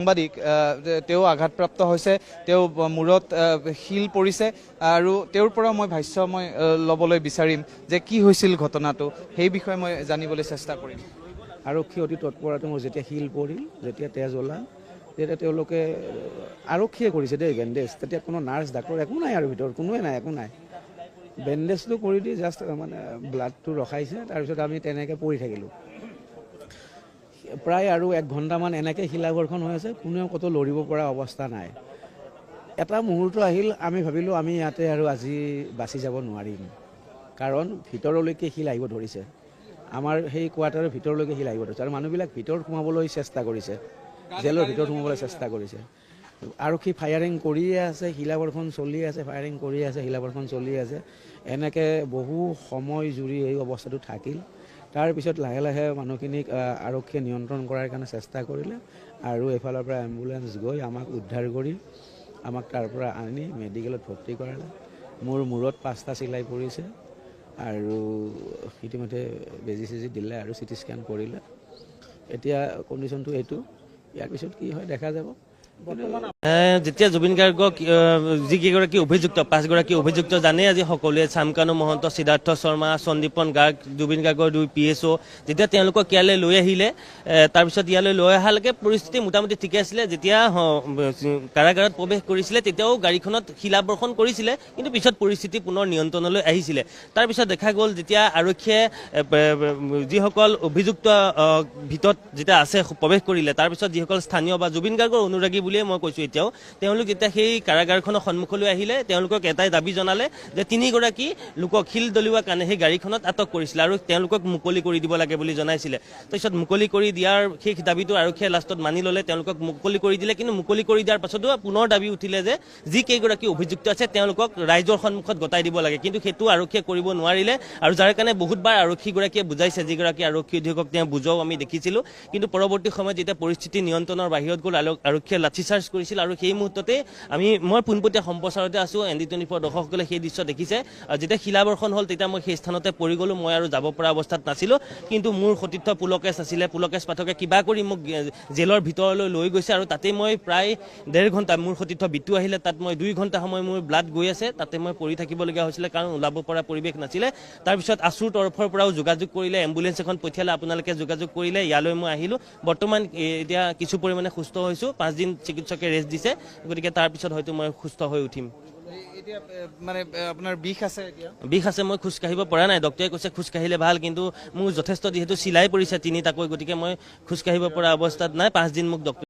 সাংবাদিক তেওঁ আঘাতপ্ৰাপ্ত হৈছে, তেওঁ মূৰত শিল পৰিছে আৰু তেওঁৰ পৰা মই ভাষ্য ল'বলৈ বিচাৰিম যে কি হৈছিল ঘটনাটো, সেই বিষয়ে মই জানিবলৈ চেষ্টা কৰিম। আৰক্ষী অতি তৎপৰতাৰে মোৰ যেতিয়া শিল পৰিল, যেতিয়া তেজ ওলাল, তেতিয়া তেওঁলোকে আৰক্ষীয়ে কৰিছে দেই বেণ্ডেজ, তেতিয়া কোনো নাৰ্ছ ডাক্তৰ একো নাই আৰু ভিতৰত কোনোৱে নাই, একো নাই। বেণ্ডেজটো কৰি দি জাষ্ট মানে ব্লাডটো ৰখাইছে, তাৰপিছত আমি তেনেকৈ পৰি থাকিলোঁ প্ৰায় আৰু 1 ঘণ্টামান এনেকৈ শিলাঘৰখন হৈ আছে, কোনেও ক'তো লৰিব পৰা অৱস্থা নাই। এটা মুহূৰ্ত আহিল, আমি ভাবিলোঁ আমি ইয়াতে আৰু আজি বাচি যাব নোৱাৰিম, কাৰণ ভিতৰলৈকে শিল আহিব ধৰিছে, আমাৰ সেই কোৱাৰ্টাৰৰ ভিতৰলৈকে শিল আহিব ধৰিছে আৰু মানুহবিলাক ভিতৰত সোমাবলৈ চেষ্টা কৰিছে, জেলৰ ভিতৰত সোমাবলৈ চেষ্টা কৰিছে। আৰক্ষী ফায়াৰিং কৰিয়ে আছে, শিলাবৰ্ষণ চলি আছে, ফায়াৰিং কৰিয়ে আছে, শিলাবৰ্ষণ চলি আছে। এনেকৈ বহু সময় জুৰি এই অৱস্থাটো থাকিল। তাৰপিছত লাহে লাহে মানুহখিনিক আৰক্ষীয়ে নিয়ন্ত্ৰণ কৰাৰ কাৰণে চেষ্টা কৰিলে আৰু এফালৰ পৰা এম্বুলেঞ্চ গৈ আমাক উদ্ধাৰ কৰি আমাক তাৰ পৰা আনি মেডিকেলত ভৰ্তি কৰালে। মোৰ মূৰত 5টা চিলাই পৰিছে আৰু ইতিমধ্যে বেজি চেজি দিলে আৰু CT স্কেন কৰিলে। এতিয়া কণ্ডিশ্যনটো এইটো, ইয়াৰ পিছত কি হয় দেখা যাব। যেতিয়া জুবিন গাৰ্গক যিকেইগৰাকী অভিযুক্ত 5গৰাকী অভিযুক্ত জানেই আজি সকলোৱে, চামকানু মহন্ত, সিদ্ধাৰ্থ শৰ্মা, সন্দীপন গাৰ্গ, জুবিন গাৰ্গৰ 2 PSO, যেতিয়া তেওঁলোকক ইয়ালৈ লৈ আহিলে, তাৰপিছত ইয়ালৈ লৈ অহালৈকে পৰিস্থিতি মোটামুটি ঠিকে আছিলে। যেতিয়া কাৰাগাৰত প্ৰৱেশ কৰিছিলে তেতিয়াও গাড়ীখনত শিলাবৰ্ষণ কৰিছিলে, কিন্তু পিছত পৰিস্থিতি পুনৰ নিয়ন্ত্ৰণলৈ আহিছিলে। তাৰপিছত দেখা গ'ল যেতিয়া আৰক্ষীয়ে যিসকল অভিযুক্ত ভিতৰত যেতিয়া আছে প্ৰৱেশ কৰিলে, তাৰপিছত যিসকল স্থানীয় বা জুবিন গাৰ্গৰ অনুৰাগী বুলিয়ে মই কৈছোঁ এতিয়াও, তেওঁলোক যেতিয়া সেই কাৰাগাৰখনৰ সন্মুখলৈ আহিলে, তেওঁলোকক এটাই দাবী জনালে যে 3গৰাকী লোকক শিল দলিওৱা কাৰণে সেই গাড়ীখনত আটক কৰিছিলে আৰু তেওঁলোকক মুকলি কৰি দিব লাগে বুলি জনাইছিলে। তাৰপিছত মুকলি কৰি দিয়াৰ সেই দাবীটো আৰক্ষীয়ে লাষ্টত মানি ল'লে, তেওঁলোকক মুকলি কৰি দিলে। কিন্তু মুকলি কৰি দিয়াৰ পাছতো পুনৰ দাবী উঠিলে যে যিকেইগৰাকী অভিযুক্ত আছে তেওঁলোকক ৰাইজৰ সন্মুখত গতাই দিব লাগে, কিন্তু সেইটো আৰক্ষীয়ে কৰিব নোৱাৰিলে আৰু যাৰ কাৰণে বহুতবাৰ আৰক্ষীগৰাকীয়ে বুজাইছে, যিগৰাকী আৰক্ষী অধীক্ষক তেওঁ বুজাও আমি দেখিছিলোঁ। কিন্তু পৰৱৰ্তী সময়ত যেতিয়া পৰিস্থিতি নিয়ন্ত্ৰণৰ বাহিৰত গ'ল, আৰক্ষীয়ে লাঠিচাৰ্জ কৰিছিল আৰু সেই মুহূৰ্ততে মই পোনপটীয়া সম্প্ৰচাৰতে আছোঁ, ND24 দৰ্শকসকলে সেই দৃশ্য দেখিছে। যেতিয়া শিলাবৰ্ষণ হ'ল তেতিয়া মই সেই স্থানতে পৰি গ'লোঁ, মই আৰু যাব পৰা অৱস্থাত নাছিলোঁ। কিন্তু মোৰ সতীৰ্থ পুলকেশ আছিলে, পুলকেশ পাঠকে কিবা কৰি মোক জেলৰ ভিতৰলৈ লৈ গৈছে আৰু তাতে মই প্ৰায় 1.5 ঘণ্টা, মোৰ সতীৰ্থ বিটু আহিলে, তাত মই 2 ঘণ্টা সময় মোৰ ব্লাড গৈ আছে, তাতে মই পৰি থাকিবলগীয়া হৈছিলে কাৰণ ওলাব পৰা পৰিৱেশ নাছিলে। তাৰপিছত আছুৰ তৰফৰ পৰাও যোগাযোগ কৰিলে, এম্বুলেঞ্চ এখন পঠিয়ালে, আপোনালোকে যোগাযোগ কৰিলে, ইয়ালৈ মই আহিলোঁ। বৰ্তমান এতিয়া কিছু পৰিমাণে সুস্থ হৈছোঁ, 5 দিন চিকিৎসকে ৰেষ্ট দিছে, গতিকে তাৰপিছত হয়তো মই সুস্থ হৈ উঠিম। এতিয়া মানে আপোনাৰ বিষ আছে? এতিয়া বিষ আছে, মই খোজকাঢ়িব পৰা নাই। ডক্টৰে কৈছে খোজকাঢ়িলে ভাল, কিন্তু মোৰ যথেষ্ট যিহেতু চিলাই পৰিছে 3টাকৈ, গতিকে মই খোজকাঢ়িব পৰা অৱস্থাত নাই। 5 দিন মোক ডক্টৰে